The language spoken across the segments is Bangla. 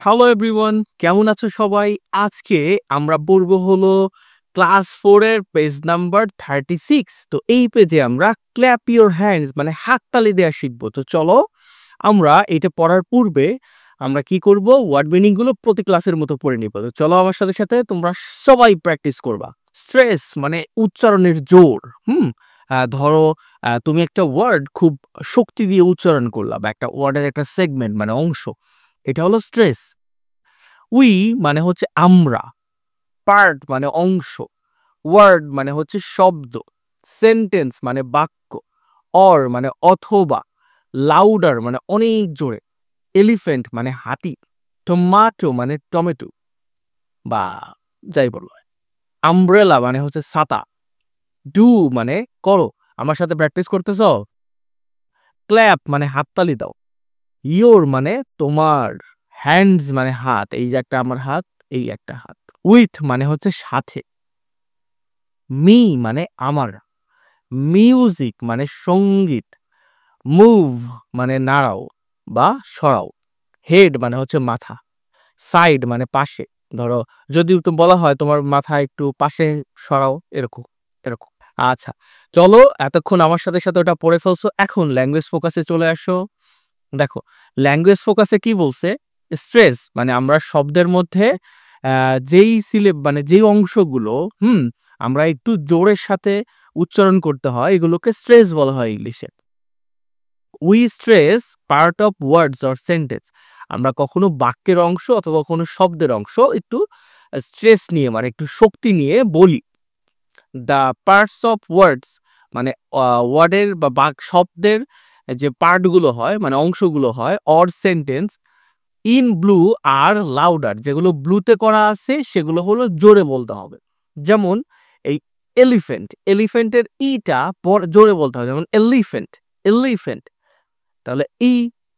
হ্যালো এভরিওয়ান, কেমন আছো সবাই? আজকে আমরা পড়ব হলো ক্লাস 4 এর পেজ নাম্বার 36। তো এই পেজে আমরা ক্ল্যাপ ইওর হ্যান্ডস মানে হাততালি দেওয়া শিখব। তো চলো আমরা এটা পড়ার পূর্বে আমরা কি করব, ওয়ার্ড মিনিং গুলো প্রতি ক্লাসের মতো পড়ে নিব। তো চলো আমার সাথে সাথে তোমরা সবাই প্র্যাকটিস করবা। স্ট্রেস মানে উচ্চারণের জোর। ধরো তুমি একটা ওয়ার্ড খুব শক্তি দিয়ে উচ্চারণ করলা বা একটা ওয়ার্ডের একটা সেগমেন্ট মানে অংশ, এটা হলো স্ট্রেস। উই মানে হচ্ছে আমরা, পার্ট মানে অংশ, ওয়ার্ড মানে হচ্ছে শব্দ, সেন্টেন্স মানে বাক্য, অর মানে অথবা, লাউডার মানে অনেক জোরে, এলিফ্যান্ট মানে হাতি, টমাটো মানে টমেটো বা যাই বলো, আমব্রেলা মানে হচ্ছে ছাতা, ডু মানে করো। আমার সাথে প্র্যাকটিস করতেছ? ক্ল্যাপ মানে হাততালি দাও, ইয়োর মানে তোমার, হ্যান্ডস মানে হাত, এই যে একটা আমার হাত, এই একটা হাত, উইথ মানে হচ্ছে সাথে, মি মানে আমার, মিউজিক মানে সঙ্গীত, মুভ মানে নাড়াও বা সরাও, হেড মানে হচ্ছে মাথা, সাইড মানে পাশে। ধরো যদি তো বলা হয় তোমার মাথা একটু পাশে সরাও, এরকম এরকম। আচ্ছা, চলো এতক্ষণ আমার সাথে সাথে ওটা পড়ে ফেলছো, এখন ল্যাঙ্গুয়েজ ফোকাসে চলে আসো। দেখো ল্যাঙ্গুয়েজ ফোকাসে কি বলছে, স্ট্রেস মানে আমরা শব্দের মধ্যে যেই মানে যেই অংশগুলো আমরা একটু জোরের সাথে উচ্চারণ করতে হয় এগুলোকে স্ট্রেস বলা হয় ইংলিশে। We stress part of words or sentence, আমরা কখনো বাক্যের অংশ অথবা কোনো শব্দের অংশ একটু স্ট্রেস নিয়ে মানে একটু শক্তি নিয়ে বলি। দ্য পার্টস অফ ওয়ার্ডস মানে ওয়ার্ডের বা শব্দের যে পার্টগুলো হয় মানে অংশগুলো হয়, or sentence in blue are louder, যেগুলো ব্লুতে করা আছে সেগুলো হলো জোরে বলতে হবে। যেমন এই এলিফ্যান্ট, এলিফ্যান্টের ইটা জোরে বলতে হবে, যেমন এলিফ্যান্ট, এলিফ্যান্ট, তাহলে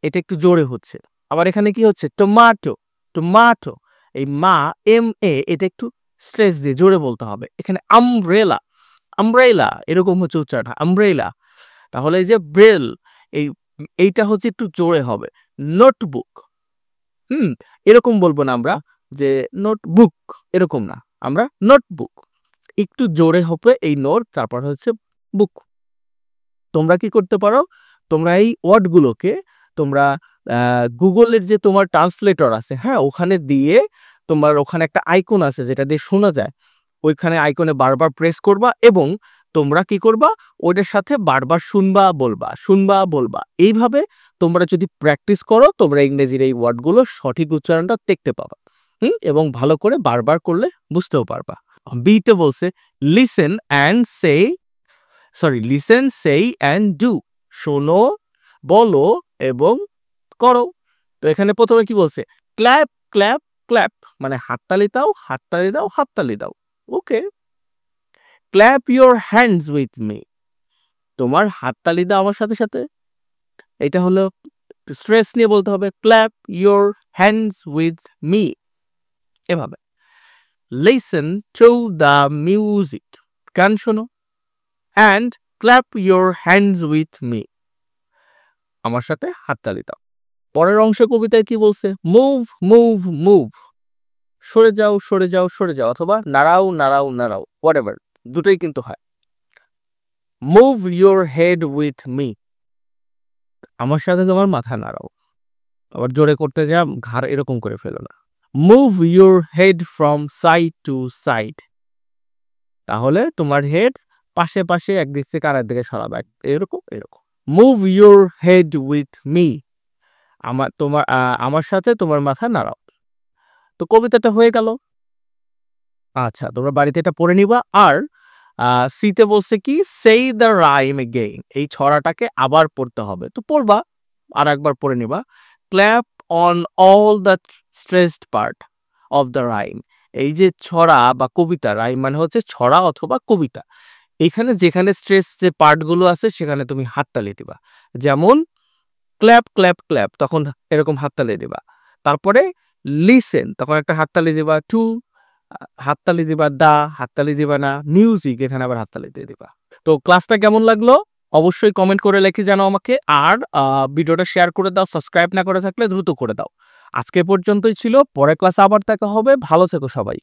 এটা একটু জোরে হচ্ছে। আবার এখানে কি হচ্ছে, টমাটো, টমাটো, এই মা এম এ এটা একটু স্ট্রেস দিয়ে জোরে বলতে হবে। এখানে আমব্রেলা, আমব্রেলা এরকম হচ্ছে উচ্চারণটা, আমব্রেলা। তাহলে এই যে ব্রেল, এই এইটা হচ্ছে একটু জোরে হবে। নোটবুক, এরকম বলবো না আমরা যে নোটবুক, এরকম না, আমরা নোটবুক, একটু জোরে হবে এই নোট, তারপর হচ্ছে বুক। তোমরা কি করতে পারো, তোমরা এই ওয়ার্ডগুলোকে তোমরা গুগলের যে তোমার ট্রান্সলেটর আছে, হ্যাঁ, ওখানে দিয়ে তোমার ওখানে একটা আইকন আছে যেটা দিয়ে শোনা যায়, ওইখানে আইকনে বারবার প্রেস করবা এবং তোমরা কি করবা, ওইটার সাথে বারবার শুনবা বলবা, শুনবা বলবা। এইভাবে তোমরা যদি প্র্যাকটিস করো তোমরা ইংরেজির এই ওয়ার্ডগুলো সঠিক উচ্চারণটা দেখতে পাবা, এবং ভালো করে বারবার করলে বুঝতেও পারবা। বিতে বলছে লিসেন অ্যান্ড সে, লিসেন সেই অ্যান্ড ডু, শোনো, বলো এবং করো। তো এখানে প্রথমে কি বলছে, ক্ল্যাপ ক্ল্যাপ ক্ল্যাপ মানে হাততালি দাও, হাততালি দাও, হাততালি দাও। Okay, clap your hands with me, তোমার হাততালি দাও আমার সাথে সাথে। এটা হলো স্ট্রেস নিয়ে বলতে হবে, clap your hands with me, এভাবে। লিসেন টু দ্য মিউজিক, গান শোনো, and clap your hands with me, আমার সাথে হাততালি দাও। পরের অংশ কবিতায় কি বলছে, মুভ মুভ মুভ, সরে যাও সরে যাও সরে যাও, অথবা নাড়াও নাড়াও নাড়াও, হোয়াটএভার, দুটোই কিন্তু হয়। Move your head with me, আমার সাথে তোমার মাথা নাড়াও, আবার জোরে করতে যা ঘাড় এরকম করে ফেলো না। Move your head from side to side, তাহলে তোমার হেড পাশে পাশে একদিক থেকে আরেক দিকে সরাবে, এরকম এরকম। Move your head with me, আমার সাথে তোমার মাথা নাড়াও। তো কবিতাটা হয়ে গেল। আচ্ছা, তোমরা বাড়িতে এটা পড়ে নিবা। আর সিতে বলছে কি, সেই দ্য রাইম এগেইন, এই ছড়াটাকে আবার পড়তে হবে, তো পড়বা আর একবার পড়ে নিবা। Clap on all the stressed part of the rhyme, এই যে ছড়া বা কবিতা, রাইম মানে হচ্ছে ছড়া অথবা কবিতা, এখানে যেখানে স্ট্রেস যে পার্টগুলো আছে সেখানে তুমি হাততালি দিবা। যেমন ক্ল্যাপ ক্ল্যাপ ক্ল্যাপ, তখন এরকম হাততালি দিবা। তারপরে লিসেন, তখন একটা হাততালি দিবা। টু, হাততালি দিবা। দা, হাততালি দিবা না। মিউজিক, এখানে আবার হাততালি দিয়ে দিবা। তো ক্লাসটা কেমন লাগলো অবশ্যই কমেন্ট করে লিখে জানাও আমাকে। আর ভিডিওটা শেয়ার করে দাও, সাবস্ক্রাইব না করে থাকলে দ্রুত করে দাও। আজকে পর্যন্তই ছিল, পরের ক্লাসে আবার দেখা হবে। ভালো থেকো সবাই।